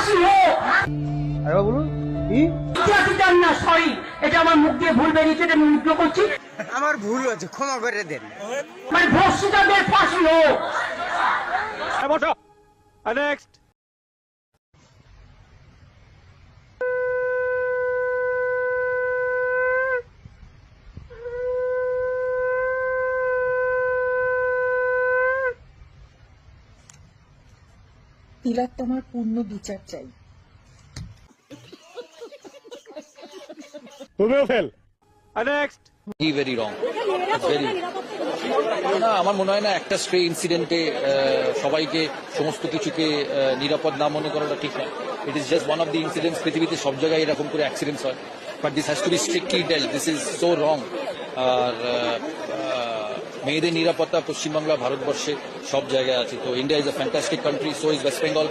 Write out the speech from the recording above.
ফাঁসি হোক। আরে বলুন কি? না সরি, এটা আমার মুখ দিয়ে ভুল বেরিয়েছে, এটা আমি উল্টো করছি। আমার ভুল হয়েছে, ক্ষমা করে দেন। মানে ধর্ষিতাদের ফাঁসি হোক। নেক্সট। তিলোত্তমার পূর্ণ বিচার চাই। তুমিও fail. Next. Very wrong, very না। আমার মনে হয় না একটা স্ট্রে ইনসিডেন্টে সবাইকে সমস্ত কিছুকে নিরাপদ না মনে করাটা ঠিক না। It is just one of the incidents. পৃথিবীতে সব জায়গায় এরকম করে অ্যাক্সিডেন্টস হয়, but this has to be strictly dealt. This is so wrong. আর মেয়েদের নিরাপত্তা পশ্চিমবাংলা, ভারতবর্ষে সব জায়গায় আছে। তো India is a fantastic country, so is West Bengal.